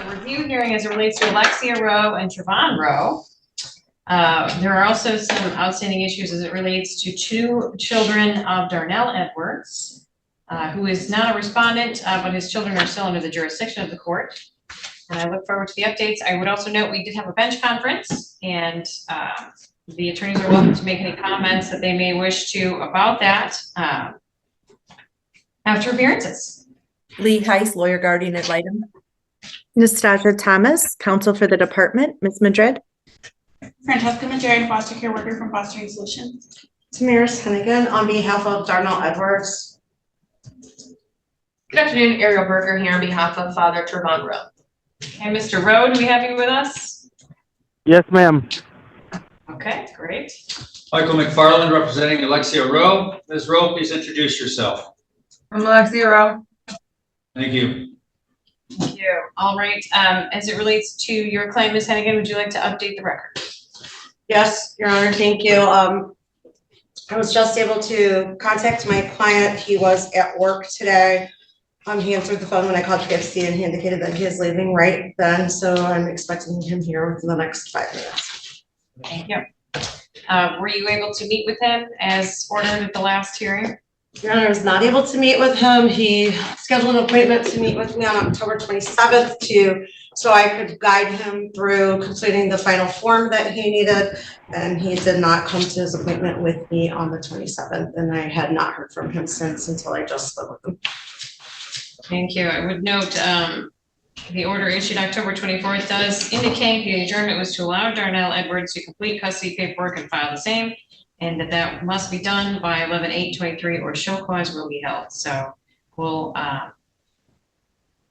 review hearing as it relates to Alexia Rowe and Trevon Rowe. There are also some outstanding issues as it relates to two children of Darnell Edwards, who is not a respondent, but his children are still under the jurisdiction of the court. And I look forward to the updates. I would also note we did have a bench conference, and the attorneys are welcome to make any comments that they may wish to about that after appearances. Lee Heiss, lawyer guardian ad litem. Nastasia Thomas, counsel for the department. Ms. Madrid. Francesca Madrid, foster care worker from Fostering Solutions. Tamiris Hennigan on behalf of Darnell Edwards. Good afternoon, Ariel Berger here on behalf of Father Trevon Rowe. Okay, Mr. Rowe, do we have you with us? Yes, ma'am. Okay, great. Michael McFarland representing Alexia Rowe. Ms. Rowe, please introduce yourself. I'm Alexia Rowe. Thank you. Thank you. All right, as it relates to your claim, Ms. Hennigan, would you like to update the record? Yes, Your Honor, thank you. I was just able to contact my client. He was at work today. He answered the phone when I called PFC and he indicated that he is leaving right then. So I'm expecting him here within the next 5 minutes. Thank you. Were you able to meet with him as ordered at the last hearing? Your Honor, I was not able to meet with him. He scheduled an appointment to meet with me on October 27th so I could guide him through completing the final form that he needed. And he did not come to his appointment with me on the 27th. And I had not heard from him since until I just spoke with him. Thank you. I would note the order issued October 24th does indicate the adjournment was to allow Darnell Edwards to complete custody paperwork and file the same, and that must be done by 11/8/23 or show cause will be held. So we'll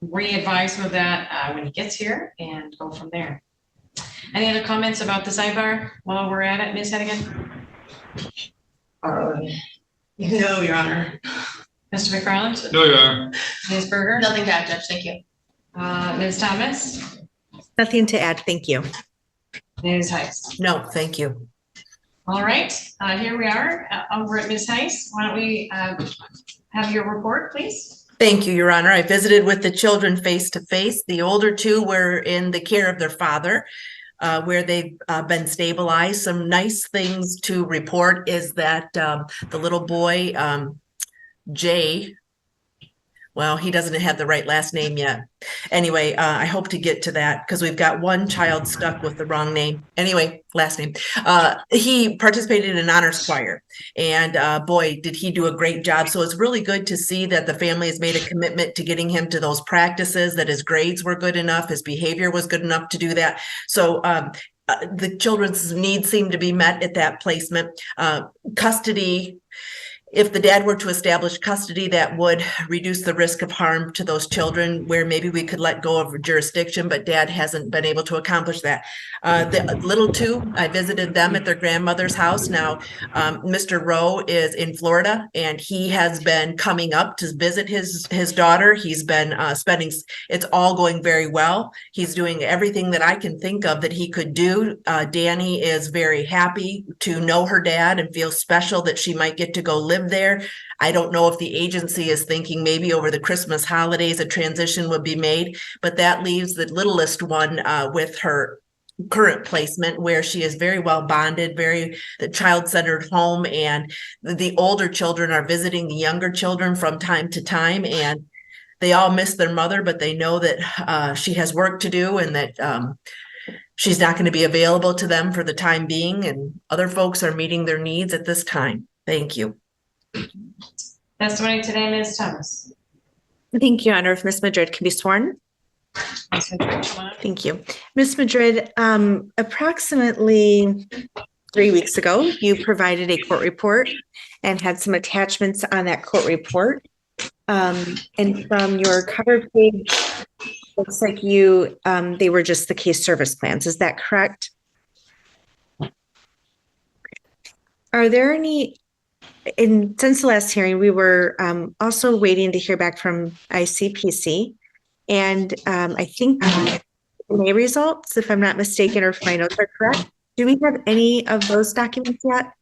re-advise him of that when he gets here and go from there. Any other comments about the sidebar while we're at it, Ms. Hennigan? No, Your Honor. Mr. McFarland? No, Your Honor. Ms. Berger? Nothing to add, Judge. Thank you. Ms. Thomas? Nothing to add. Thank you. Ms. Heiss? No, thank you. All right, here we are over at Ms. Heiss. Why don't we have your report, please? Thank you, Your Honor. I visited with the children face to face. The older two were in the care of their father, where they've been stabilized. Some nice things to report is that the little boy, Jay, well, he doesn't have the right last name yet. Anyway, I hope to get to that because we've got one child stuck with the wrong name. Anyway, last name. He participated in an honors choir, and boy, did he do a great job. So it's really good to see that the family has made a commitment to getting him to those practices, that his grades were good enough, his behavior was good enough to do that. So the children's needs seem to be met at that placement. Custody. If the dad were to establish custody, that would reduce the risk of harm to those children, where maybe we could let go of jurisdiction, but dad hasn't been able to accomplish that. The little two, I visited them at their grandmother's house. Now, Mr. Rowe is in Florida, and he has been coming up to visit his daughter. He's been spending, it's all going very well. He's doing everything that I can think of that he could do. Danny is very happy to know her dad and feels special that she might get to go live there. I don't know if the agency is thinking maybe over the Christmas holidays a transition would be made, but that leaves the littlest one with her current placement, where she is very well bonded, very child-centered home, and the older children are visiting the younger children from time to time, and they all miss their mother, but they know that she has work to do and that she's not going to be available to them for the time being, and other folks are meeting their needs at this time. Thank you. Testimony today, Ms. Thomas. Thank you, Your Honor. If Ms. Madrid can be sworn. Ms. Madrid, come on. Thank you. Ms. Madrid, approximately 3 weeks ago, you provided a court report and had some attachments on that court report. And from your cover page, looks like they were just the case service plans. Is that correct? Are there any, since the last hearing, we were also waiting to hear back from ICPC, and I think May results, if I'm not mistaken, or if my notes are correct. Do we have any of those documents yet?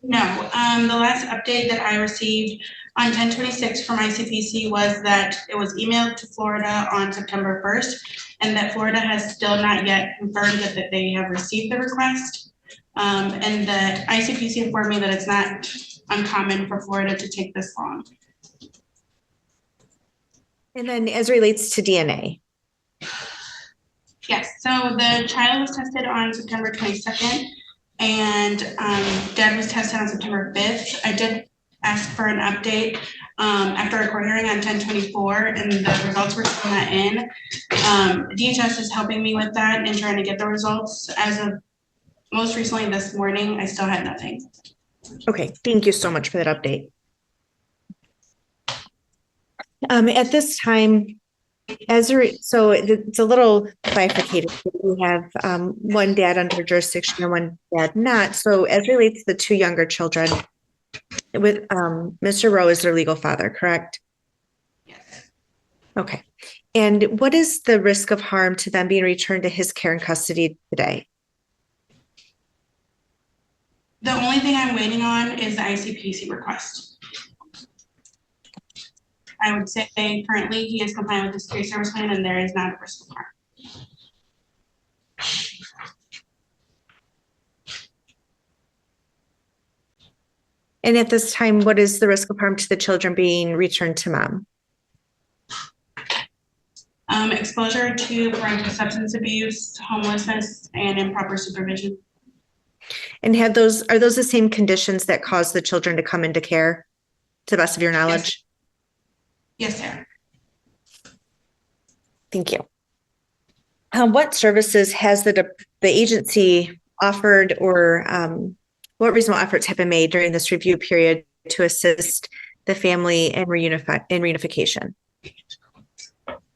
No, the last update that I received on 10/26 from ICPC was that it was emailed to Florida on September 1st, and that Florida has still not yet confirmed that they have received the request. And the ICPC informed me that it's not uncommon for Florida to take this long. And then as it relates to DNA, Yes, so the child was tested on September 22nd, and dad was tested on September 5th. I did ask for an update after a court hearing on 10/24, and the results were still not in. DHS is helping me with that and trying to get the results. As of most recently this morning, I still had nothing. okay, thank you so much for that update. At this time, so it's a little bifurcated. We have one dad under jurisdiction and one dad not. So as it relates to the two younger children, with Mr. Rowe is their legal father, correct? Yes. Okay. And what is the risk of harm to them being returned to his care and custody today? The only thing I'm waiting on is the ICPC request. I would say currently he is compliant with his case service plan and there is not a risk of harm. And at this time, what is the risk of harm to the children being returned to mom? Exposure to parental substance abuse, homelessness, and improper supervision. And are those the same conditions that cause the children to come into care, to the best of your knowledge? Yes, sir. Thank you. What services has the agency offered, or what reasonable efforts have been made during this review period to assist the family in reunification?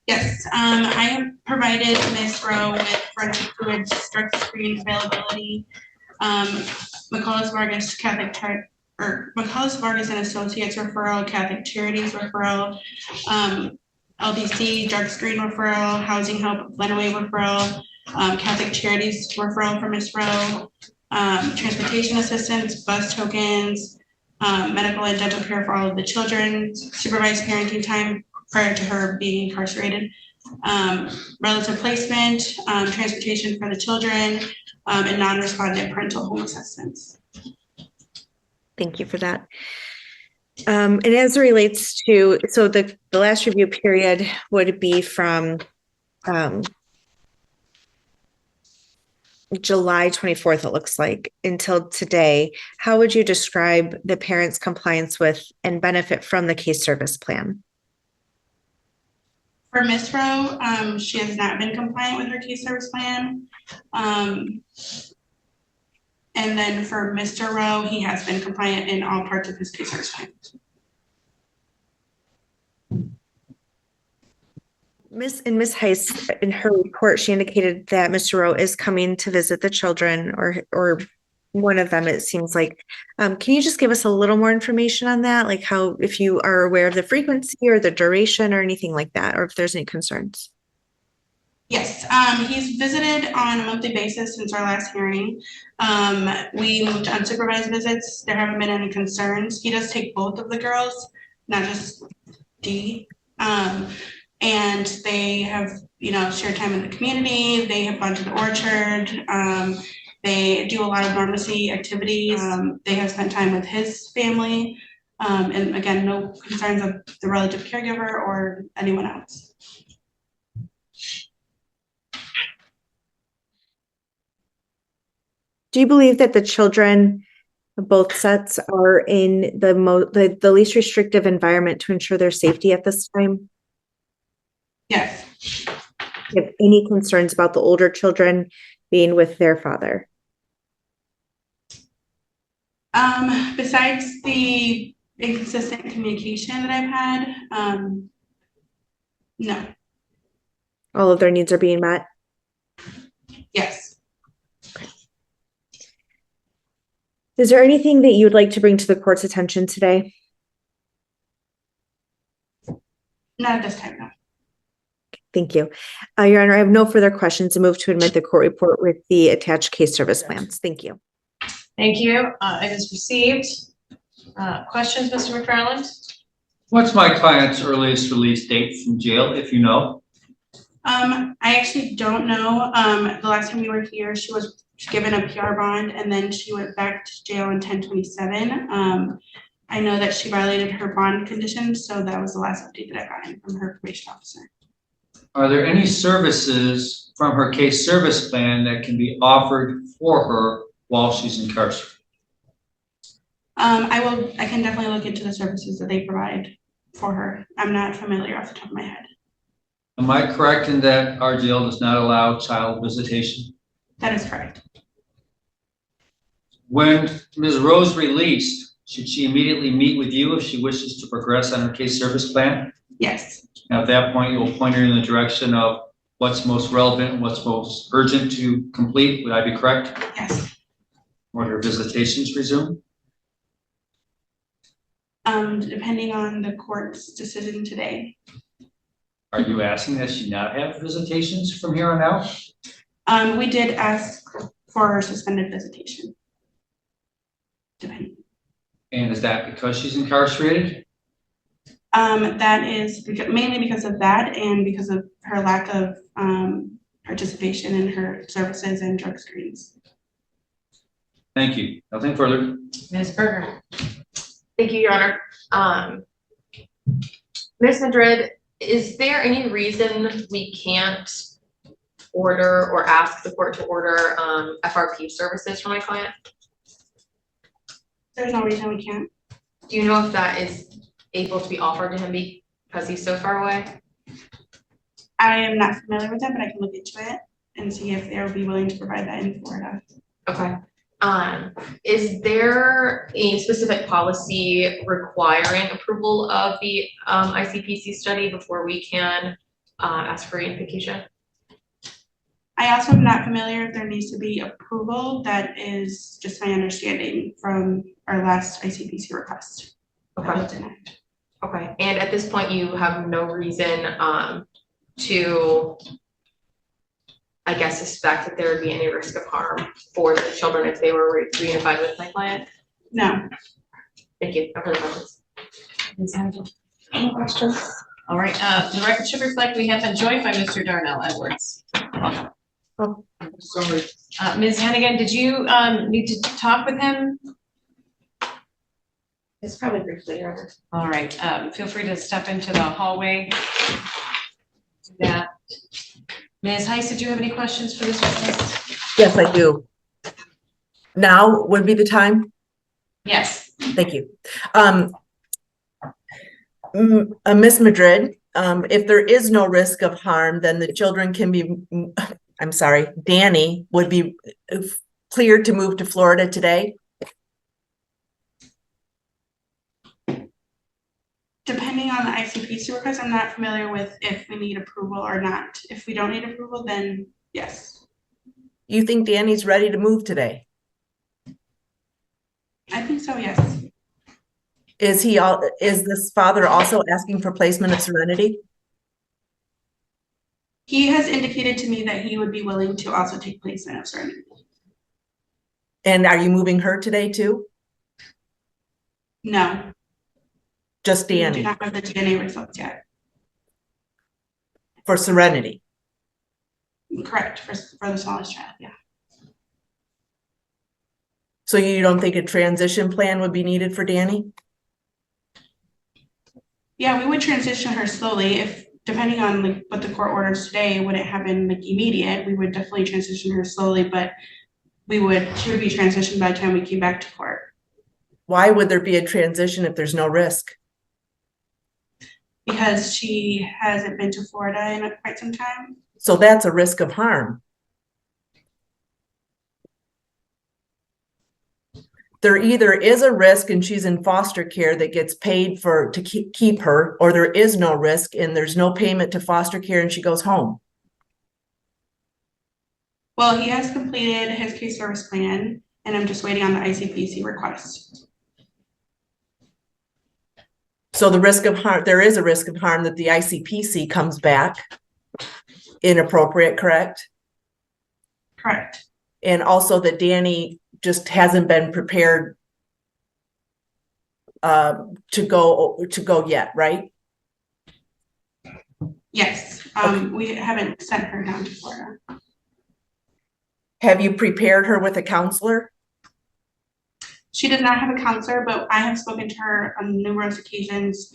Yes, I have provided Ms. Rowe with forensic fluids, drug screen availability, McCullis Vargas McCullis Vargas and Associates referral, Catholic Charities referral, LBC drug screen referral, Housing Help Lenawee referral, Catholic Charities referral for Ms. Rowe, transportation assistance, bus tokens, medical and dental care for all of the children, supervised parenting time prior to her being incarcerated, relative placement, transportation for the children, and non-respondent parental home assistance. Thank you for that. And as it relates to, so the last review period would be from July 24th, it looks like, until today. How would you describe the parents' compliance with and benefit from the case service plan? For Ms. Rowe, she has not been compliant with her case service plan. And then for Mr. Rowe, he has been compliant in all parts of his case service plan. Ms. Heiss, in her report, she indicated that Mr. Rowe is coming to visit the children, or one of them, it seems like. Can you just give us a little more information on that? Like how, if you are aware of the frequency or the duration or anything like that, or if there's any concerns? Yes, he's visited on a monthly basis since our last hearing. We moved to unsupervised visits. There haven't been any concerns. He does take both of the girls, not just D. And they have, shared time in the community. They have gone to the orchard. They do a lot of normacy activities. They have spent time with his family. And again, no concerns of the relative caregiver or anyone else. Do you believe that the children, both sets, are in the least restrictive environment to ensure their safety at this time? Yes. Do you have any concerns about the older children being with their father? Besides the inconsistent communication that I've had, no. All of their needs are being met? Yes. Is there anything that you'd like to bring to the court's attention today? Not at this time, no. Thank you. Your Honor, I have no further questions and move to admit the court report with the attached case service plans. Thank you. Thank you. It is received. Questions, Mr. McFarland? What's my client's earliest release date from jail, if you know? I actually don't know. The last time we were here, she was given a PR bond and then she went back to jail on 10/27. I know that she violated her bond conditions, so that was the last update that I got in from her probation officer. Are there any services from her case service plan that can be offered for her while she's incarcerated? I can definitely look into the services that they provide for her. I'm not familiar off the top of my head. Am I correct in that our jail does not allow child visitation? That is correct. When Ms. Rose released, should she immediately meet with you if she wishes to progress on her case service plan? Yes, Now, at that point, you'll point her in the direction of what's most relevant and what's most urgent to complete. Would I be correct? yes. Or her visitations resume? Depending on the court's decision today. Are you asking that she not have visitations from here on out? We did ask for suspended visitation. Depending. And is that because she's incarcerated? That is mainly because of that and because of her lack of participation in her services and drug screens. Thank you. Nothing further. Ms. Berger? Thank you, Your Honor. Ms. Madrid, is there any reason we can't order or ask the court to order FRP services for my client? There's no reason we can't. Do you know if that is able to be offered to him because he's so far away? I am not familiar with that, but I can look into it and see if they'll be willing to provide that in Florida. Okay. Is there a specific policy requiring approval of the ICPC study before we can ask for reunification? I also am not familiar if there needs to be approval. That is just my understanding from our last ICPC request. Okay. Okay. And at this point, you have no reason to, I guess, suspect that there would be any risk of harm for the children if they were reunified with my client? No. Thank you. No further questions. Ms. Hannigan? Any questions? All right, the record should reflect we have been joined by Mr. Darnell Edwards. Welcome. Oh. Sorry. Ms. Hannigan, did you need to talk with him? It's probably briefly, Your Honor. All right, feel free to step into the hallway. Do that. Ms. Heiss, did you have any questions for this witness? Yes, I do. Now would be the time. Yes. Thank you. Ms. Madrid, if there is no risk of harm, then the children can be, I'm sorry, Danny would be cleared to move to Florida today? Depending on the ICPC request, I'm not familiar with if we need approval or not. If we don't need approval, then yes. You think Danny's ready to move today? I think so, yes. Is this father also asking for placement of Serenity? He has indicated to me that he would be willing to also take placement of Serenity. And are you moving her today too? No. Just We do Danny not have the DNA results yet. for Serenity? Correct, for the smallest child, yeah. So you don't think a transition plan would be needed for Danny? Yeah, we would transition her slowly if, depending on like what the court orders today, it wouldn't happen like immediate. We would definitely transition her slowly, but she would be transitioned by the time we came back to court. Why would there be a transition if there's no risk? Because she hasn't been to Florida in quite some time. So that's a risk of harm. There either is a risk and she's in foster care that gets paid to keep her, or there is no risk and there's no payment to foster care and she goes home. Well, he has completed his case service plan and I'm just waiting on the ICPC request. So the risk of harm, there is a risk of harm that the ICPC comes back inappropriate, correct? Correct. And also that Danny just hasn't been prepared to go yet, right? Yes, we haven't sent her down to Florida. Have you prepared her with a counselor? She does not have a counselor, but I have spoken to her on numerous occasions.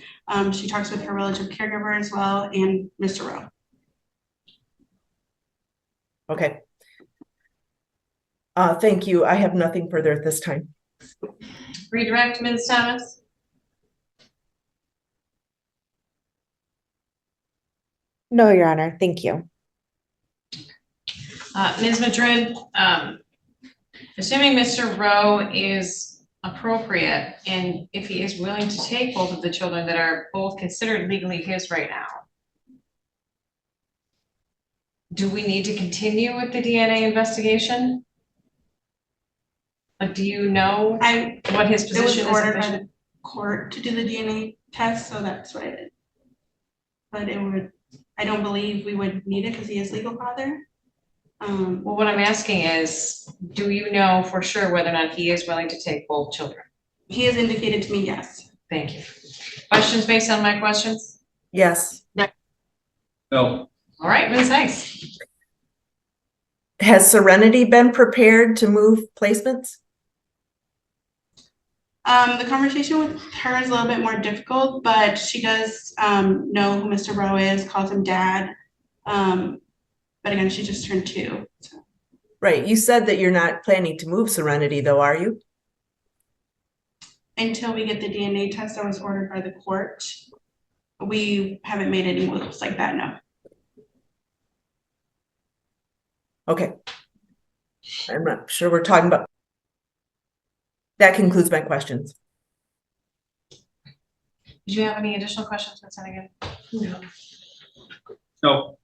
She talks with her relative caregiver as well and Mr. Rowe. Okay. Thank you. I have nothing further at this time. Redirect, Ms. Thomas? No, Your Honor, thank you. Ms. Madrid, assuming Mr. Rowe is appropriate, and if he is willing to take both of the children that are both considered legally his right now, do we need to continue with the DNA investigation? Do you know what his It was position is? ordered by the court to do the DNA test, so that's what I did. But I don't believe we would need it because he is legal father. Well, what I'm asking is, do you know for sure whether or not he is willing to take both children? He has indicated to me, yes. Thank you. Questions based on my questions? Yes. No. All right, Ms. Heiss. Has Serenity been prepared to move placements? The conversation with her is a little bit more difficult, but she does know who Mr. Rowe is, calls him dad. But again, she just turned 2. So. Right. You said that you're not planning to move Serenity though, are you? Until we get the DNA test that was ordered by the court, we haven't made any moves like that, no. Okay. I'm not sure we're talking about. That concludes my questions. Did you have any additional questions, Ms. Hennigan? No.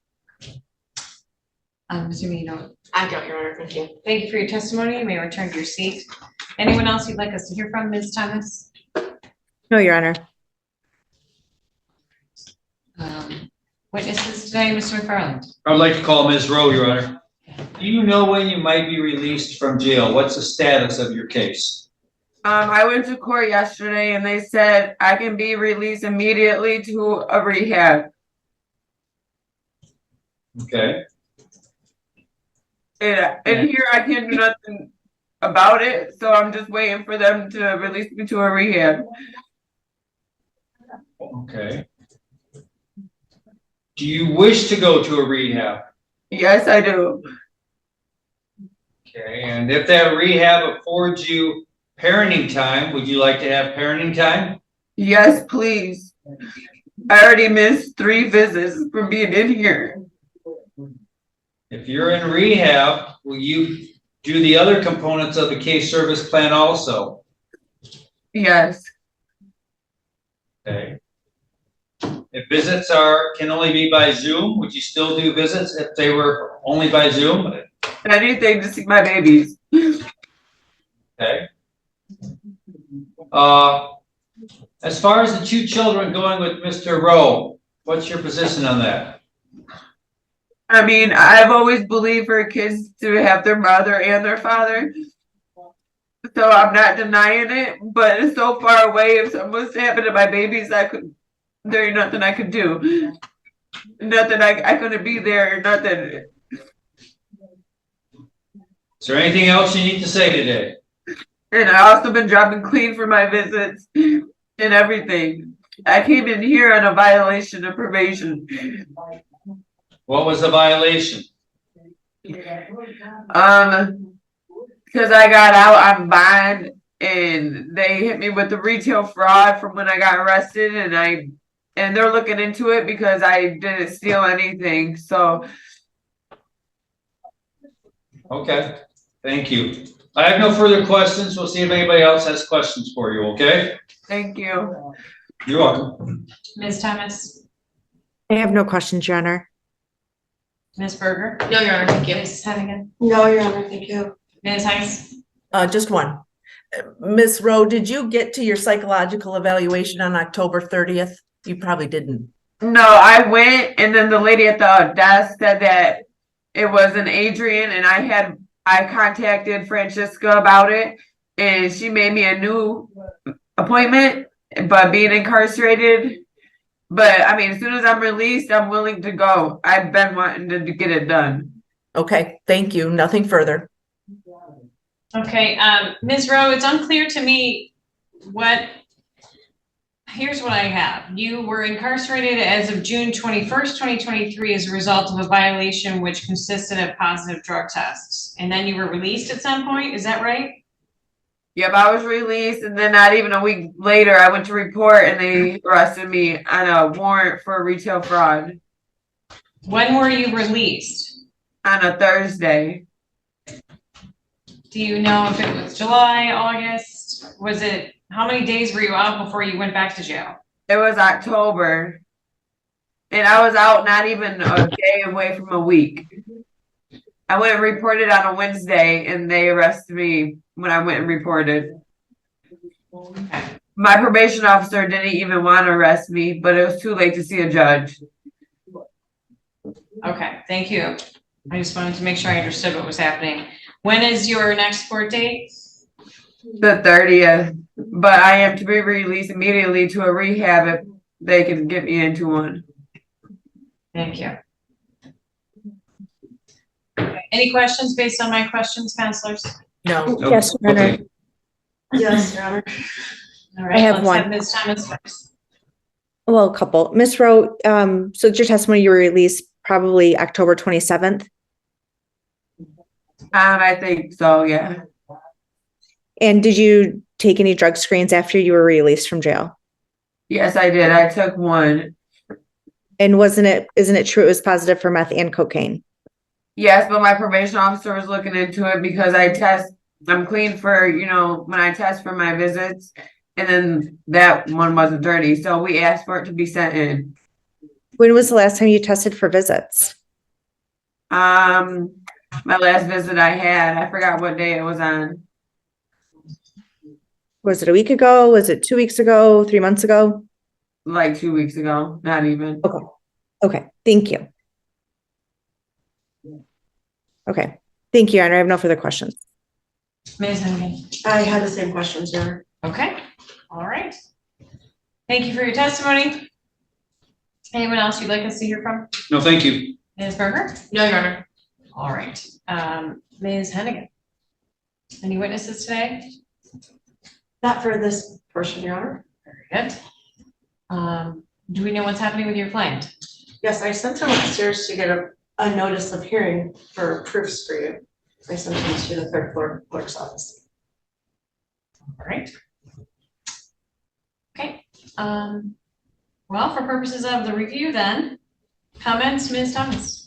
I'm assuming you don't. I don't, Your Honor, thank you. Thank you for your testimony. You may return to your seat. Anyone else you'd like us to hear from, Ms. Thomas? No, Your Honor. Witnesses today, Mr. McFarland. I'd like to call Ms. Rowe, Your Honor. Do you know when you might be released from jail? What's the status of your case? I went to court yesterday and they said I can be released immediately to a rehab. Okay. And here I can't do nothing about it, so I'm just waiting for them to release me to a rehab. Okay. Do you wish to go to a rehab? Yes, I do. Okay, and if that rehab affords you parenting time, would you like to have parenting time? Yes, please. I already missed 3 visits from being in here. If you're in rehab, will you do the other components of the case service plan also? Yes. Okay. If visits can only be by Zoom, would you still do visits if they were only by Zoom? Anything to see my babies. Okay. As far as the 2 children going with Mr. Rowe, what's your position on that? I mean, I've always believed for kids to have their mother and their father. So I'm not denying it, but it's so far away. If something was to happen to my babies, there ain't nothing I could do. Nothing, I couldn't be there, nothing. Is there anything else you need to say today? And I also been dropping clean for my visits and everything. I came in here on a violation of probation. What was the violation? Because I got out on bond and they hit me with the retail fraud from when I got arrested, and they're looking into it because I didn't steal anything. So Okay, thank you. I have no further questions. We'll see if anybody else has questions for you, okay? thank you. You're welcome. Ms. Thomas? I have no questions, Your Honor. Ms. Berger? No, Your Honor, thank you. Ms. Hennigan? No, Your Honor, thank you. Ms. Heiss? Just one. Ms. Rowe, did you get to your psychological evaluation on October 30th? You probably didn't. No, I went and then the lady at the desk said that it was an Adrian, and I contacted Francisca about it and she made me a new appointment but being incarcerated. But I mean, as soon as I'm released, I'm willing to go. I've been wanting to get it done. Okay, thank you. Nothing further. Okay, Ms. Rowe, it's unclear to me here's what I have. You were incarcerated as of June 21st, 2023 as a result of a violation which consisted of positive drug tests. And then you were released at some point, is that right? Yep, I was released, and then not even a week later, I went to report and they arrested me on a warrant for retail fraud When were you released? on a Thursday. Do you know if it was July, August? How many days were you out before you went back to jail? It was October. And I was out not even a day away from a week. I went and reported on a Wednesday and they arrested me when I went and reported. Okay. My probation officer didn't even want to arrest me, but it was too late to see a judge. Okay, thank you. I just wanted to make sure I understood what was happening. When is your next court date? The 30th, but I am to be released immediately to a rehab if they can get me into one. Thank you. Okay, any questions based on my questions, counselors? No. Yes, Your Honor. Okay. Yes, Your Honor. All right, have let's one. have Ms. Thomas first. Well, a couple. Ms. Rowe, so your testimony, you were released probably October 27th. I think so, yeah. And did you take any drug screens after you were released from jail? Yes, I did. I took one. And isn't it true it was positive for meth and cocaine? Yes, but my probation officer was looking into it because I'm clean for, when I test for my visits, and then that one wasn't dirty. So we asked for it to be sent in. When was the last time you tested for visits? My last visit I had, I forgot what day it was on. Was it a week ago? Was it 2 weeks ago? 3 months ago? Like 2 weeks ago, not even. Okay, thank you. Okay, thank you, Your Honor. I have no further questions. Ms. Hennigan. I had the same questions, Your Honor. Okay, all right. Thank you for your testimony. Anyone else you'd like us to hear from? No, thank you. Ms. Berger? No, Your Honor. All right, Ms. Hennigan. Any witnesses today? Not for this portion, Your Honor. Very good. Do we know what's happening with your client? Yes, I sent him upstairs to get a notice of hearing for proofs for you. I sent him to the third floor clerk's office. All right. Okay, well, for purposes of the review then, comments, Ms. Thomas?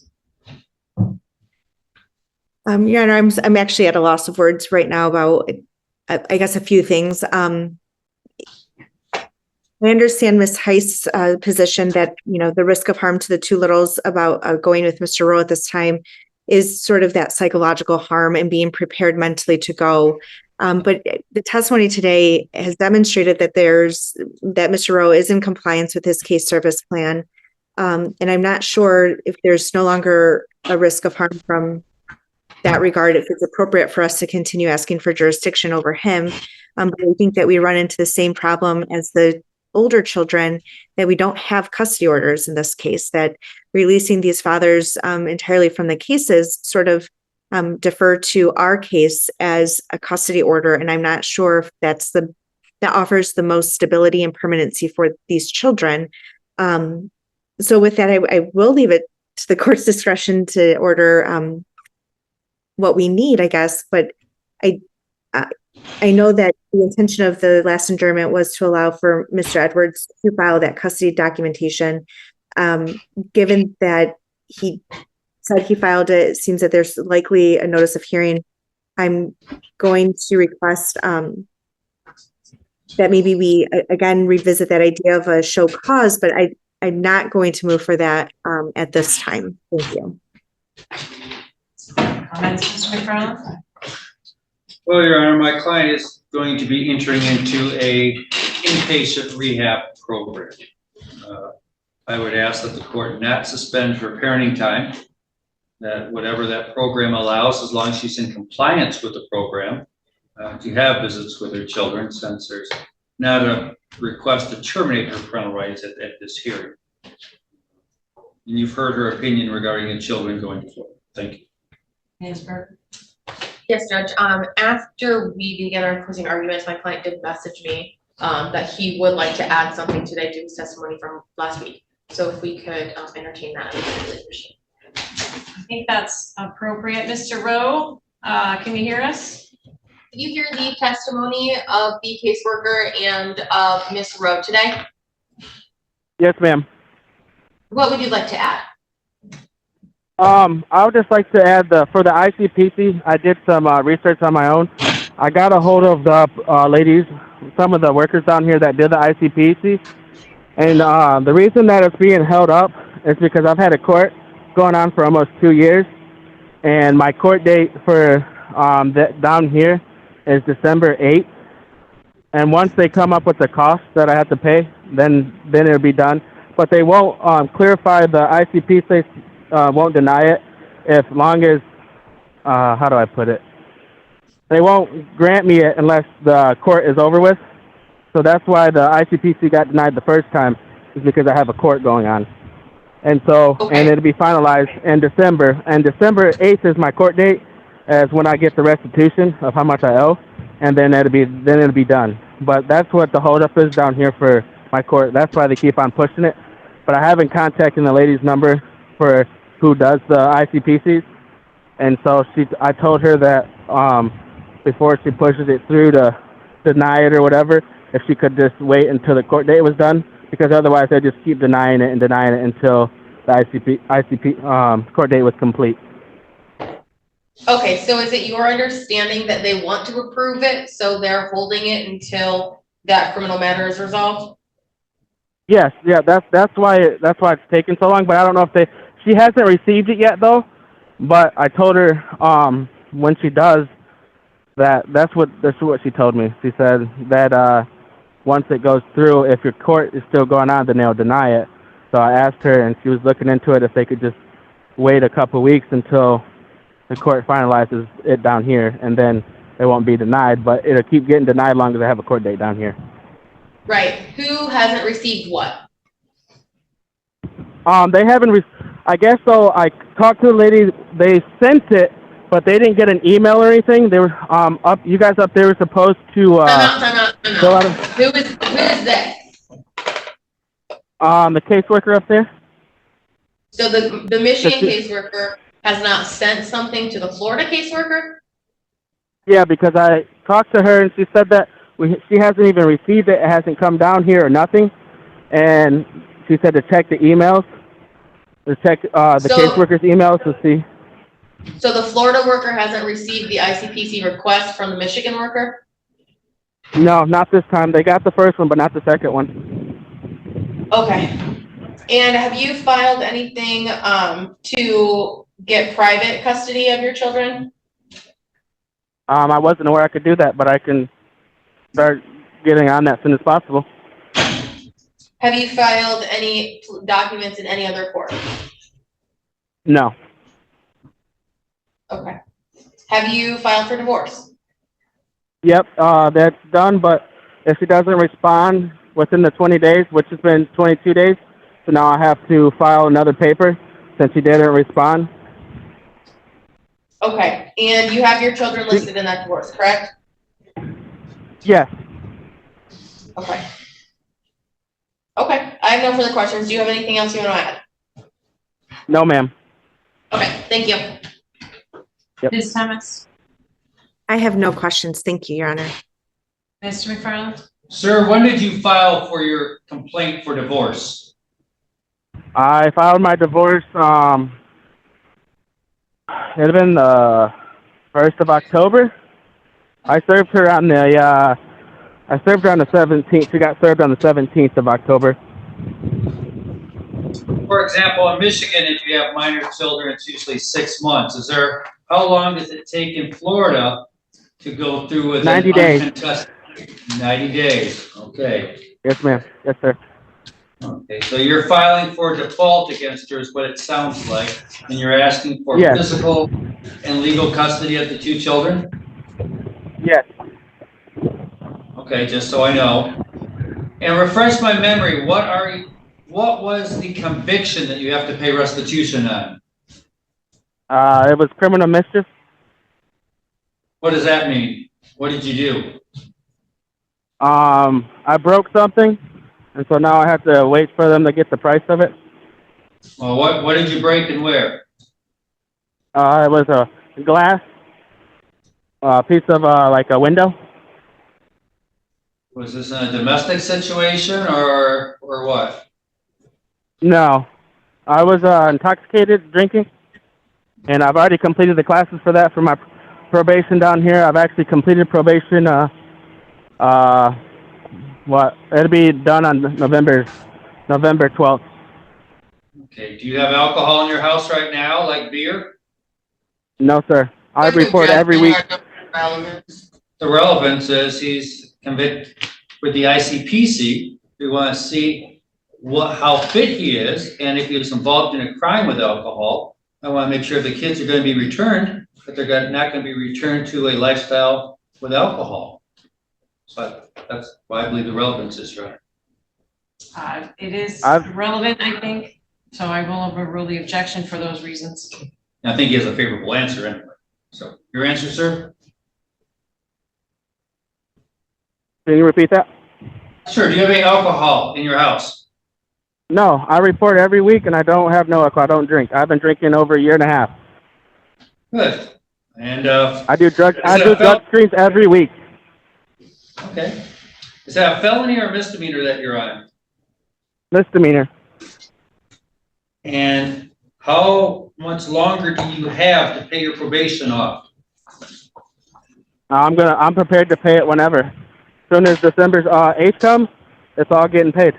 Your Honor, I'm actually at a loss of words right now about, I guess, a few things. I understand Ms. Heist's position that, the risk of harm to the two littles about going with Mr. Rowe at this time is sort of that psychological harm and being prepared mentally to go. But the testimony today has demonstrated that that Mr. Rowe is in compliance with his case service plan. And I'm not sure if there's no longer a risk of harm from that regard, if it's appropriate for us to continue asking for jurisdiction over him. But I think that we run into the same problem as the older children, that we don't have custody orders in this case, that releasing these fathers entirely from the cases sort of defer to our case as a custody order. And I'm not sure if that offers the most stability and permanency for these children. So with that, I will leave it to the court's discretion to order what we need, I guess. But I know that the intention of the last adjournment was to allow for Mr. Edwards to file that custody documentation. Given that he said he filed it, it seems that there's likely a notice of hearing. I'm going to request that maybe we again revisit that idea of a show cause, but I'm not going to move for that at this time. Thank you. Comments, Mr. McFarland? Well, Your Honor, my client is going to be entering into a inpatient rehab program. I would ask that the court not suspend her parenting time, that whatever that program allows, as long as she's in compliance with the program, to have visits with her children, since there's not a request to terminate her parental rights at this hearing. And you've heard her opinion regarding the children going to Florida. Thank you. Ms. Burke? Yes, Judge, after we began our closing arguments, my client did message me, that he would like to add something today to his testimony from last week. So if we could, entertain that, I would really appreciate it. I think that's appropriate. Mr. Rowe, can you hear us? Did you hear the testimony of the caseworker and of Ms. Rowe today? Yes, ma'am. What would you like to add? I would just like to add for the ICPC, I did some research on my own. I got a hold of the ladies, some of the workers down here that did the ICPC, and the reason that it's being held up is because I've had a court going on for almost 2 years, and my court date for down here is December 8th. And once they come up with the cost that I have to pay, then it'll be done. But they won't clarify, the ICPC won't deny it as long as, how do I put it? They won't grant me it unless the court is over with. So that's why the ICPC got denied the first time, is because I have a court going on. And so, Okay. and it'll be finalized in December. And December 8th is my court date, as when I get the restitution of how much I owe. And then it'll be done. But that's what the holdup is down here for my court. That's why they keep on pushing it. But I haven't contacted the lady's number for who does the ICPCs. And so I told her that before she pushes it through to deny it or whatever, if she could just wait until the court date was done, because otherwise they just keep denying it until the ICP court date was complete. Okay, so is it your understanding that they want to approve it, so they're holding it until that criminal matter is resolved? Yes, yeah, that's why it's taking so long. But I don't know if she hasn't received it yet though. But I told her when she does that's what she told me. She said that once it goes through, if your court is still going on, then they'll deny it. So I asked her, and she was looking into it, if they could just wait a couple weeks until the court finalizes it down here, and then it won't be denied. But it'll keep getting denied long as I have a court date down here. Right, who hasn't received what? They haven't. I guess so. I talked to the lady. They sent it, but they didn't get an email or anything. They were up. You guys up there were supposed to. Time out. Fill out Who is they? the caseworker up there. So the Michigan That's caseworker has not sent something to the Florida caseworker? Yeah, because I talked to her and she said that she hasn't even received it. It hasn't come down here or nothing. And she said to check the emails, the caseworker's emails to see. So the Florida worker hasn't received the ICPC request from the Michigan worker? No, not this time. They got the first one, but not the second one. Okay. And have you filed anything to get private custody of your children? I wasn't aware I could do that, but I can start getting on that as soon as possible. Have you filed any documents in any other court? No. Okay. Have you filed for divorce? Yep, that's done, but if she doesn't respond within the 20 days, which has been 22 days, so now I have to file another paper since she didn't respond. Okay, and you have your children listed in that divorce, correct? Yes. Okay. Okay, I have no further questions. Do you have anything else you want to add? No, ma'am. Okay, thank you. Yep. Ms. Thomas? I have no questions. Thank you, Your Honor. Mr. McFarland? Sir, when did you file for your complaint for divorce? I filed my divorce, it had been the 1st of October. I served her on the 17th. She got served on the 17th of October. For example, in Michigan, if you have minor children, it's usually 6 months. How long does it take in Florida to go through with 90 days. 90 days, okay. Yes, ma'am. Yes, sir. Okay, so you're filing for default against her is what it sounds like, and you're asking for Yes. physical and legal custody of the 2 children? Yes. Okay, just so I know. And refresh my memory, what was the conviction that you have to pay restitution on? It was criminal mischief. What does that mean? What did you do? I broke something, and so now I have to wait for them to get the price of it. Well, what did you break and where? It was a glass, piece of like a window. Was this in a domestic situation or what? No, I was intoxicated drinking, and I've already completed the classes for that for my probation down here. I've actually completed probation. It'll be done on November 12th. Okay, do you have alcohol in your house right now, like beer? No, sir. I report every week. The relevance is he's convicted with the ICPC. We want to see how fit he is, and if he was involved in a crime with alcohol. I want to make sure the kids are going to be returned, but they're not going to be returned to a lifestyle with alcohol. So that's why I believe the relevance is right. It is I've- relevant, I think, so I will overrule the objection for those reasons. And I think he has a favorable answer anyway. So your answer, sir? Can you repeat that? Sure. Do you have any alcohol in your house? No, I report every week, and I don't have no alcohol. I don't drink. I've been drinking over a year and a half. Good. And I do drug that drug screens every week. okay. Is that a felony or a misdemeanor that you're on? Misdemeanor. And how much longer do you have to pay your probation off? I'm prepared to pay it whenever. As soon as December's 8th comes, it's all getting paid.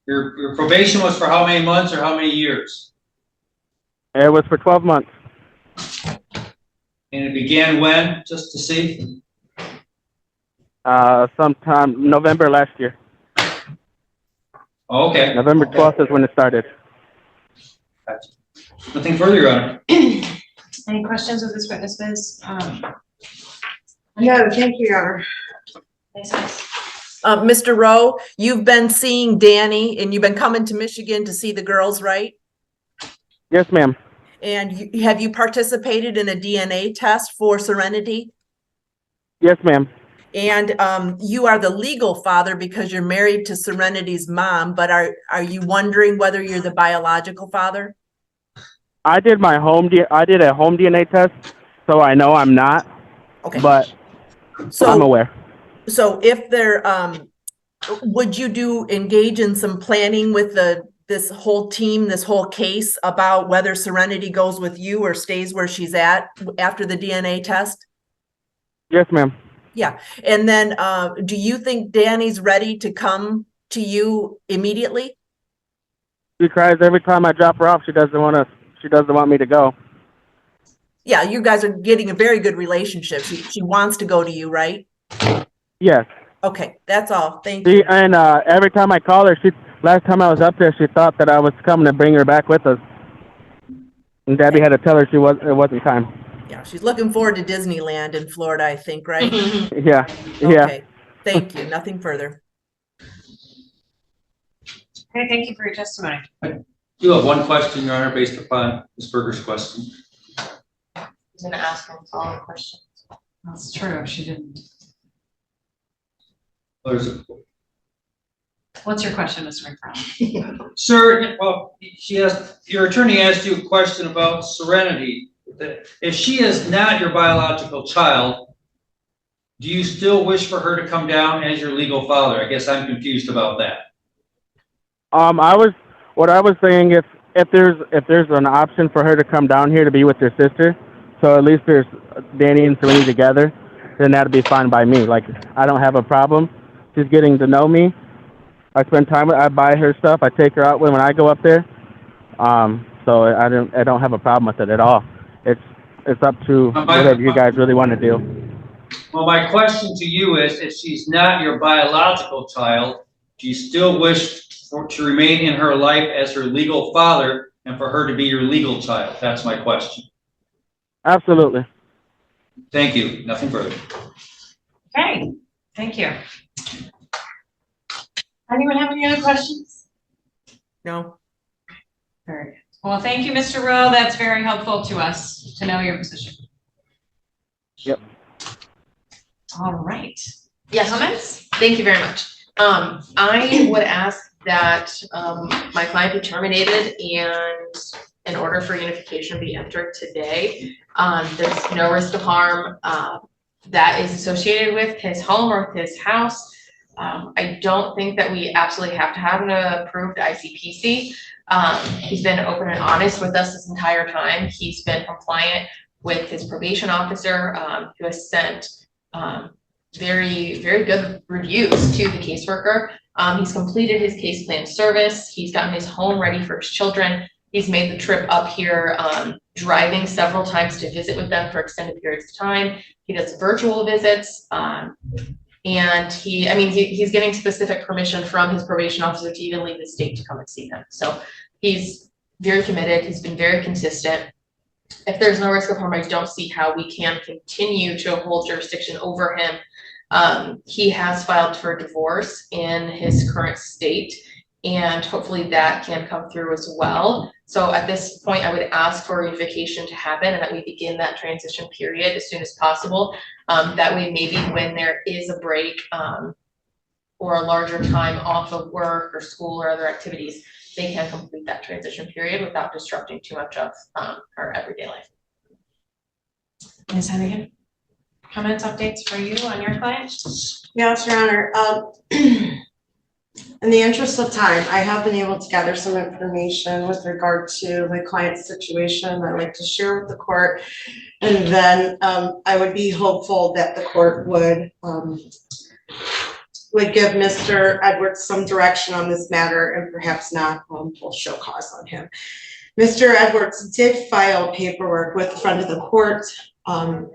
Your probation was for how many months or how many years? It was for 12 months. And it began when, just to see? Sometime November last year. Oh, okay. November 12th is when it started. Gotcha. Nothing further, Your Honor. Any questions of this witness, Ms.? No, thank you, Your Honor. Mr. Rowe, you've been seeing Danny and you've been coming to Michigan to see the girls, right? Yes, ma'am. And have you participated in a DNA test for Serenity? Yes, ma'am. And you are the legal father because you're married to Serenity's mom, but are you wondering whether you're the biological father? I did a home DNA test, so I know I'm not, Okay. but So I'm aware. So if there, would you engage in some planning with this whole team, this whole case about whether Serenity goes with you or stays where she's at after the DNA test? Yes, ma'am. Yeah. And then, do you think Danny's ready to come to you immediately? She cries every time I drop her off. She doesn't want me to go. Yeah, you guys are getting a very good relationship. She wants to go to you, right? Yes. Okay, that's all. Thank you. And every time I call her, last time I was up there, she thought that I was coming to bring her back with us. And Debbie had to tell her it wasn't time. Yeah, she's looking forward to Disneyland in Florida, I think, right? Yeah. Yeah. Okay, thank you. Nothing further. Okay, thank you for your testimony. You have one question, Your Honor, based upon Ms. Berger's question. He's gonna ask him follow-up questions. That's true, she didn't. What's your question, Mr. McFarland? Sir, well, your attorney asked you a question about Serenity. If she is not your biological child, do you still wish for her to come down as your legal father? I guess I'm confused about that. What I was saying, if there's an option for her to come down here to be with her sister, so at least there's Danny and Serenity together, then that'd be fine by me. Like, I don't have a problem. She's getting to know me. I spend time with her. I buy her stuff. I take her out when I go up there. So I don't have a problem with it at all. It's up to whatever you guys really want to do. Well, my question to you is, if she's not your biological child, do you still wish to remain in her life as her legal father and for her to be your legal child? That's my question. Absolutely. Thank you. Nothing further. Okay, thank you. Anyone have any other questions? No? Very good. Well, thank you, Mr. Rowe. That's very helpful to us to know your position. Yep. All right. Yes, comments? Thank you very much. I would ask that, my client be terminated and in order for unification be entered today. There's no risk of harm, that is associated with his home or with his house. I don't think that we absolutely have to have an approved ICPC. He's been open and honest with us this entire time. He's been compliant with his probation officer, who has sent, very, very good reviews to the caseworker. He's completed his case plan service. He's gotten his home ready for his children. He's made the trip up here, driving several times to visit with them for extended periods of time. He does virtual visits. And he's getting specific permission from his probation officer to even leave the state to come and see them. So he's very committed. He's been very consistent. If there's no risk of harm, I don't see how we can continue to hold jurisdiction over him. He has filed for divorce in his current state, and hopefully that can come through as well. So at this point, I would ask for unification to happen and that we begin that transition period as soon as possible. That way, maybe when there is a break or a larger time off of work or school or other activities, they can complete that transition period without disrupting too much of our everyday life. Ms. Hennigan, comments, updates for you on your client? Yes, Your Honor. In the interest of time, I have been able to gather some information with regard to my client's situation I'd like to share with the court. And then I would be hopeful that the court would give Mr. Edwards some direction on this matter and perhaps not full show cause on him. Mr. Edwards did file paperwork with the front of the court.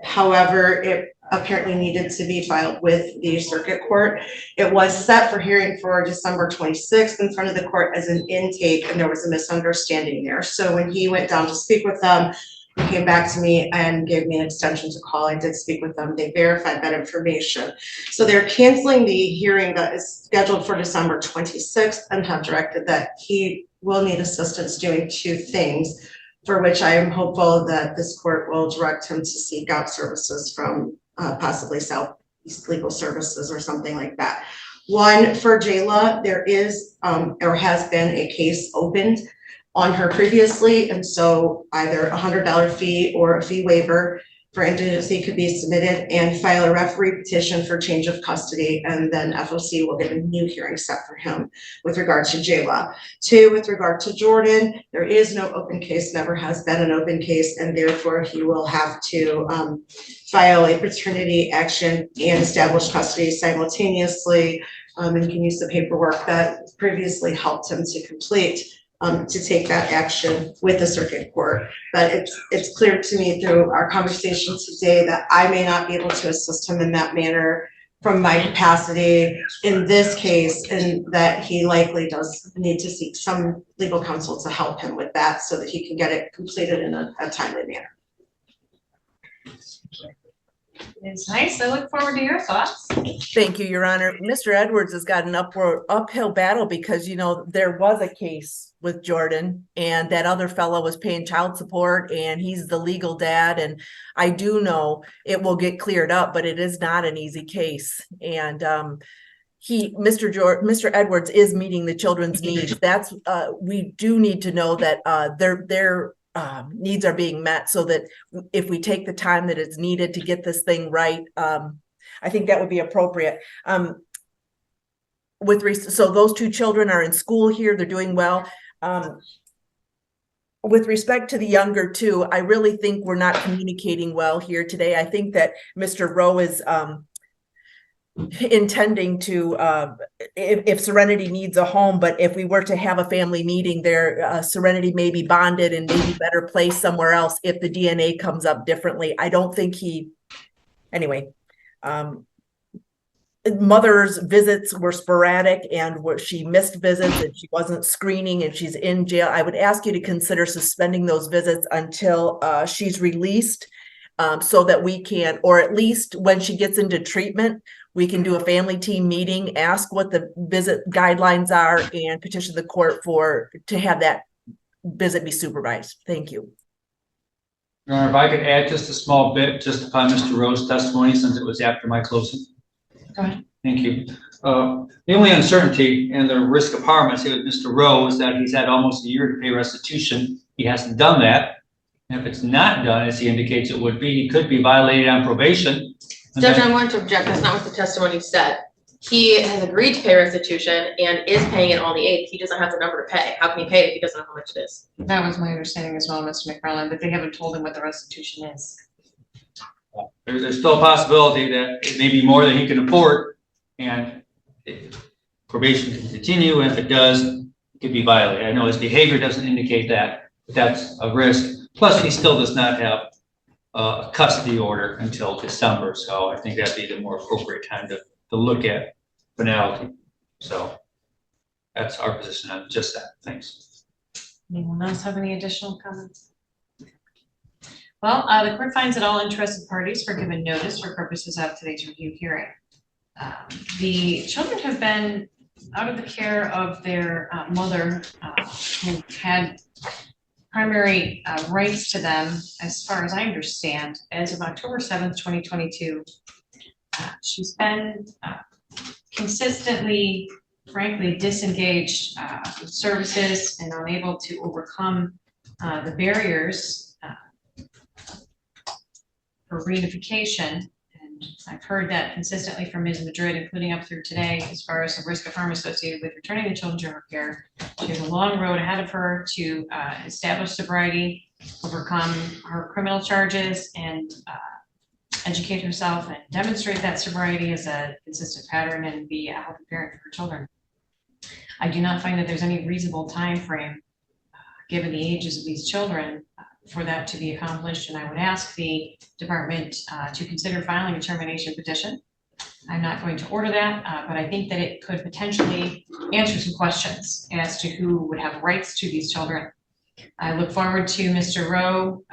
However, it apparently needed to be filed with the circuit court. It was set for hearing for December 26th in front of the court as an intake, and there was a misunderstanding there. So when he went down to speak with them, he came back to me and gave me an extension to call. I did speak with them. They verified that information. So they're canceling the hearing that is scheduled for December 26th and have directed that he will need assistance doing two things, for which I am hopeful that this court will direct him to seek out services from possibly Southeast Legal Services or something like that. One, for Jayla, there is or has been a case opened on her previously, and so either $100 fee or a fee waiver for indigency could be submitted and file a referee petition for change of custody, and then FOC will get a new hearing set for him with regard to Jayla. Two, with regard to Jordan, there is no open case, never has been an open case, and therefore he will have to file a paternity action and establish custody simultaneously, and can use the paperwork that previously helped him to complete to take that action with the circuit court. But it's clear to me through our conversation today that I may not be able to assist him in that manner from my capacity in this case, and that he likely does need to seek some legal counsel to help him with that so that he can get it completed in a timely manner. It's nice. I look forward to your thoughts. Thank you, Your Honor. Mr. Edwards has got an uphill battle because, you know, there was a case with Jordan and that other fellow was paying child support and he's the legal dad. And I do it will get cleared up, but it is not an easy case. And Mr. Edwards is meeting the children's needs. That's we do need to know that their needs are being met, so that if we take the time that is needed to get this thing right, I think that would be appropriate. So those two children are in school here, they're doing well. With respect to the younger two, I really think we're not communicating well here today. I think that Mr. Rowe is intending to, if Serenity needs a home, but if we were to have a family meeting there, Serenity may be bonded and maybe better placed somewhere else if the DNA comes up differently. I don't think mother's visits were sporadic and she missed visits and she wasn't screening and she's in jail. I would ask you to consider suspending those visits until she's released so that we can, or at least when she gets into treatment, we can do a family team meeting, ask what the visit guidelines are, and petition the court to have that visit be supervised. Thank you. Your Honor, if I could add just a small bit, just upon Mr. Rowe's testimony, since it was after my closing. Go ahead. Thank you. The only uncertainty and the risk of harm I see with Mr. Rowe is that he's had almost a year to pay restitution. He hasn't done that. And if it's not done, as he indicates it would be, he could be violated on probation. Judge, I'm going to object. That's not what the testimony said. He has agreed to pay restitution and is paying it on the 8th. He doesn't have the number to pay. How can he pay it if he doesn't know how much it is? That was my understanding as well, Mr. McFarland, but they haven't told him what the restitution is. There's still a possibility that it may be more than he can afford, and probation can continue, and if it does, it could be violated. I know his behavior doesn't indicate that, but that's a risk. Plus, he still does not have a custody order until December, so I think that'd be the more appropriate time to look at finality. So that's our position on just that. Thanks. Anyone else have any additional comments? Well, the court finds that all interested parties were given notice for purposes of today's review hearing. The children have been out of the care of their mother, who had primary rights to them, as far as I understand, as of October 7th, 2022. She's been consistently, frankly, disengaged with services and unable to overcome the barriers for reunification. And I've heard that consistently from Ms. Madrid, including up through today, as far as the risk of harm associated with returning the children to her care. She has a long road ahead of her to establish sobriety, overcome her criminal charges, and educate herself and demonstrate that sobriety is a consistent pattern and be a healthy parent for her children. I do not find that there's any reasonable time frame, given the ages of these children, for that to be accomplished, and I would ask the department to consider filing a termination petition. I'm not going to order that, but I think that it could potentially answer some questions as to who would have rights to these children. I look forward to Mr. Rowe.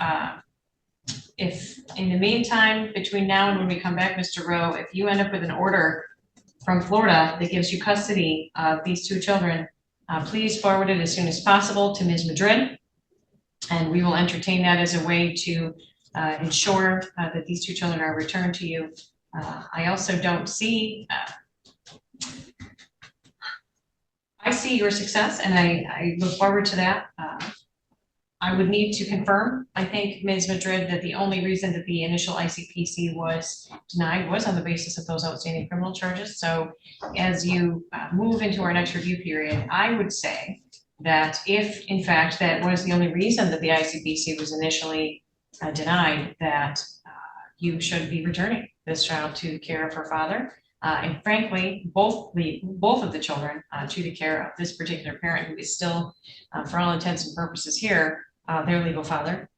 If in the meantime, between now and when we come back, Mr. Rowe, if you end up with an order from Florida that gives you custody of these two children, please forward it as soon as possible to Ms. Madrid, and we will entertain that as a way to ensure that these two children are returned to you. I also don't see, I see your success, and I look forward to that. I would need to confirm, I think, Ms. Madrid, that the only reason that the initial ICPC was denied was on the basis of those outstanding criminal charges. So as you move into our next review period, I would say that if, in fact, that was the only reason that the ICPC was initially denied, that you should be returning this child to the care of her father. And frankly, both of the children to the care of this particular parent, who is still, for all intents and purposes here, their legal father.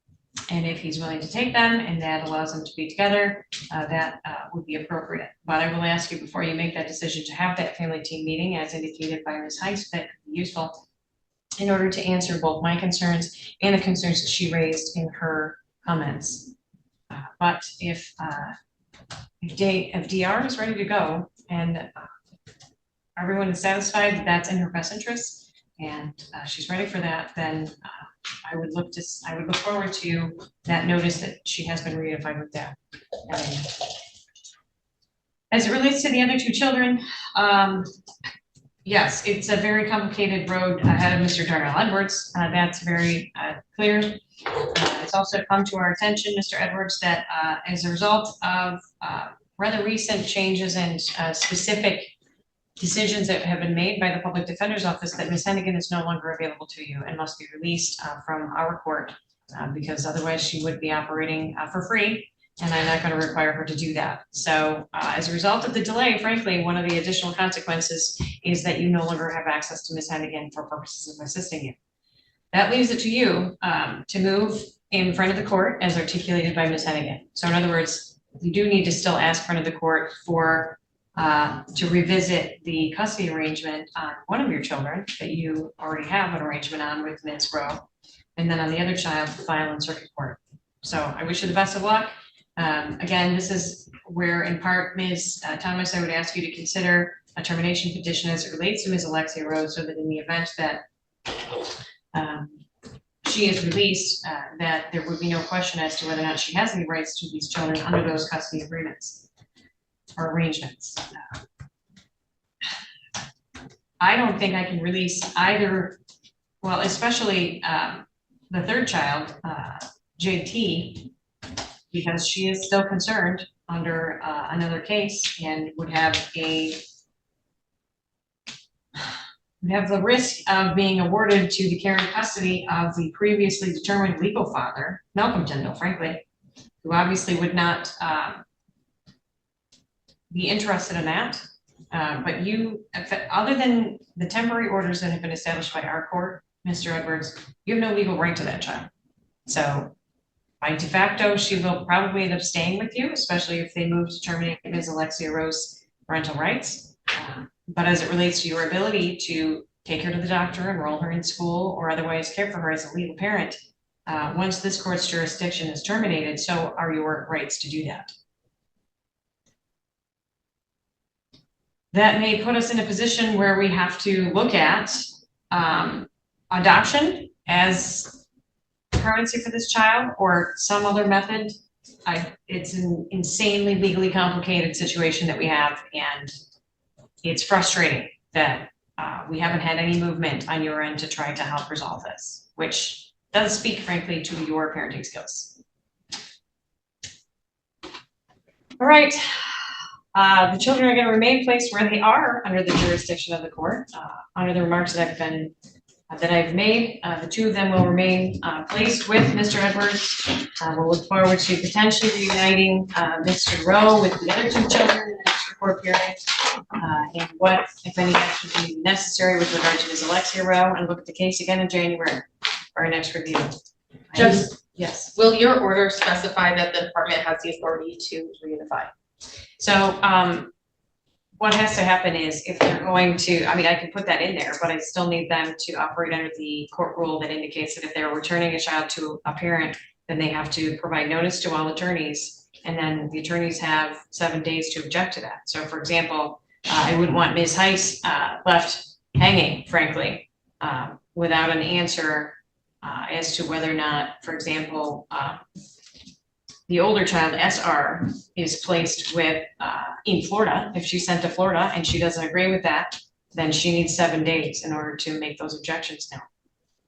And if he's willing to take them and that allows them to be together, that would be appropriate. But I will ask you, before you make that decision, to have that family team meeting, as indicated by Ms. Heiss, that could be useful in order to answer both my concerns and the concerns that she raised in her comments. But if DR is ready to go and everyone is satisfied that that's in her best interest and she's ready for that, then I would look forward to that notice that she has been reunified with Dad. As it relates to the other two children, yes, it's a very complicated road ahead of Mr. Darnell Edwards. That's very clear. It's also come to our attention, Mr. Edwards, that as a result of rather recent changes and specific decisions that have been made by the Public Defender's Office, that Ms. Hennigan is no longer available to you and must be released from our court, because otherwise she would be operating for free, and I'm not going to require her to do that. So as a result of the delay, frankly, one of the additional consequences is that you no longer have access to Ms. Hennigan for purposes of assisting you. That leaves it to you to move in front of the court as articulated by Ms. Hennigan. So in other words, you do need to still ask front of the court for to revisit the custody arrangement on one of your children that you already have an arrangement on with Ms. Rowe, and then on the other child, file in circuit court. So I wish you the best of luck. Again, this is where in part Ms. Thomas, I would ask you to consider a termination petition as it relates to Ms. Alexia Rose, so that in the event that she is released, that there would be no question as to whether or not she has any rights to these children under those custody agreements or arrangements. I don't think I can release either, well, especially the third child, JT, because she is still concerned under another case and would have the risk of being awarded to the care and custody of the previously determined legal father, Malcolm Tyndall, frankly, who obviously would not be interested in that. But you, other than the temporary orders that have been established by our court, Mr. Edwards, you have no legal right to that child. So by de facto, she will probably end up staying with you, especially if they move to terminate Ms. Alexia Rose parental rights. But as it relates to your ability to take her to the doctor, enroll her in school, or otherwise care for her as a legal parent, once this court's jurisdiction is terminated, so are your rights to do that. That may put us in a position where we have to look at adoption as currency for this child or some other method. It's an insanely legally complicated situation that we have, and it's frustrating that we haven't had any movement on your end to try to help resolve this, which does speak, frankly, to your parenting skills. All right. The children are going to remain placed where they are under the jurisdiction of the court. Under the remarks that I've made, the two of them will remain placed with Mr. Edwards. We'll look forward to potentially reuniting Mr. Rowe with the other two children in the next court period, and what, if any, action may be necessary with regard to Ms. Alexia Rowe, and look at the case again in January for our next review. Yes. Will your order specify that the department has the authority to reunify? So what has to happen is if they're going to, I mean, I can put that in there, but I still need them to operate under the court rule that indicates that if they're returning a child to a parent, then they have to provide notice to all attorneys, and then the attorneys have 7 days to object to that. So for example, I wouldn't want Ms. Heiss left hanging, frankly, without an answer as to whether or not, for example, the older child, SR, is placed with in Florida. If she's sent to Florida and she doesn't agree with that, then she needs 7 days in order to make those objections known,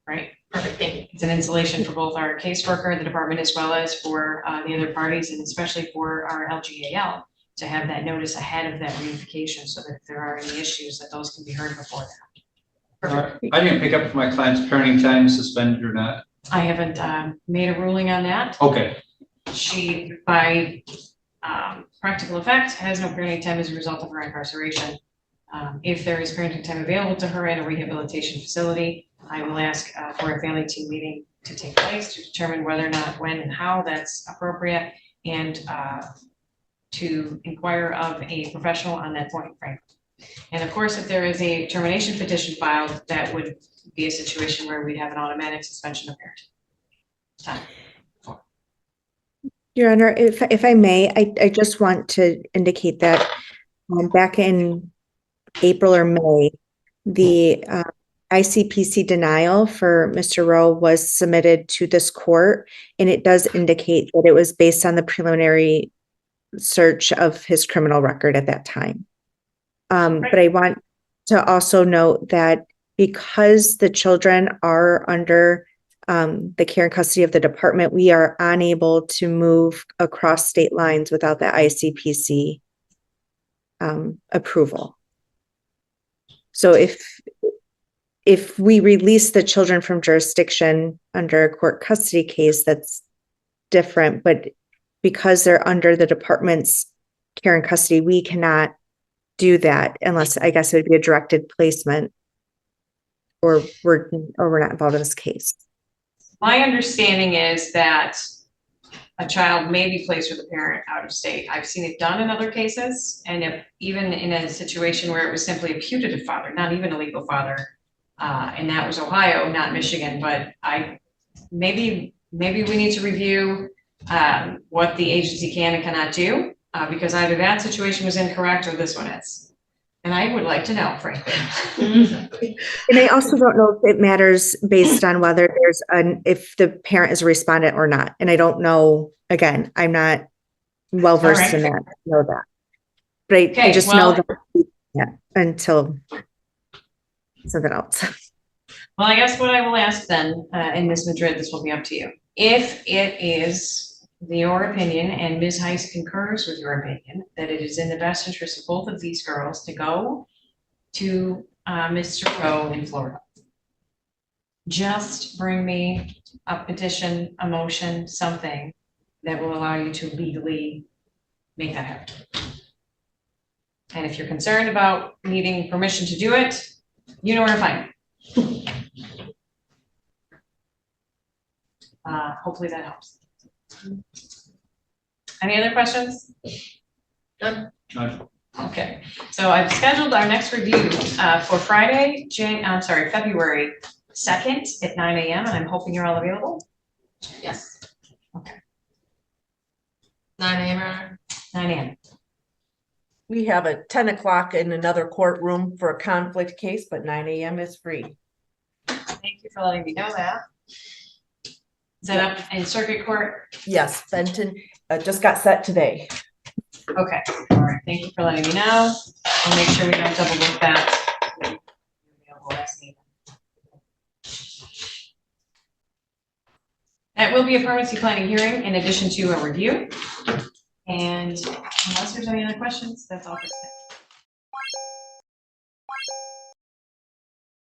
right? Perfect, thank you. It's an insulation for both our caseworker, the department, as well as for the other parties, and especially for our LGAL to have that notice ahead of that reunification, so that if there are any issues, that those can be heard before that. I didn't pick up if my client's parenting time suspended or not. I haven't made a ruling on that. Okay. She, by practical effect, has no parenting time as a result of her incarceration. If there is parenting time available to her at a rehabilitation facility, I will ask for a family team meeting to take place to determine whether or not, when, and how that's appropriate, and to inquire of a professional on that point, frankly. And of course, if there is a termination petition filed, that would be a situation where we'd have an automatic suspension of parenting time. Your Honor, if I may, I just want to indicate that back in April or May, the ICPC denial for Mr. Rowe was submitted to this court, and it does indicate that it was based on the preliminary search of his criminal record at that time. But I want to also note that because the children are under the care and custody of the department, we are unable to move across state lines without the ICPC approval. So if we release the children from jurisdiction under a court custody case, that's different. But because they're under the department's care and custody, we cannot do that unless, I guess, it would be a directed placement, or we're not involved in this case. My understanding is that a child may be placed with a parent out of state. I've seen it done in other cases, and if even in a situation where it was simply a putative father, not even a legal father, and that was Ohio, not Michigan. But maybe we need to review what the agency can and cannot do, because either that situation was incorrect or this one is. And I would like to know, frankly. And I also don't know if it matters based on whether if the parent is a respondent or not. And I don't know, again, I'm not well versed in that, know that. But I Okay, just know that, yeah, until something else. Well, I guess what I will ask then, and Ms. Madrid, this will be up to you. If it is your opinion and Ms. Heiss concurs with your opinion, that it is in the best interest of both of these girls to go to Mr. Rowe in Florida, just bring me a petition, a motion, something that will allow you to legally make that happen. And if you're concerned about needing permission to do it, you know where to find me. Hopefully that helps. Any other questions? None. Okay, so I've scheduled our next review for Friday, February 2nd at 9 a.m. and I'm hoping you're all available. Yes. Okay. 9 a.m. 9 a.m. We have a 10 o'clock in another courtroom for a conflict case, but 9 a.m. is free. Thank you for letting me know that. Is that up in circuit court? Yes, Benton just got set today. Okay, all right, thank you for letting me know. I'll make sure we don't double book that. That will be a permanency planning hearing in addition to a review. And unless there's any other questions, that's all for today.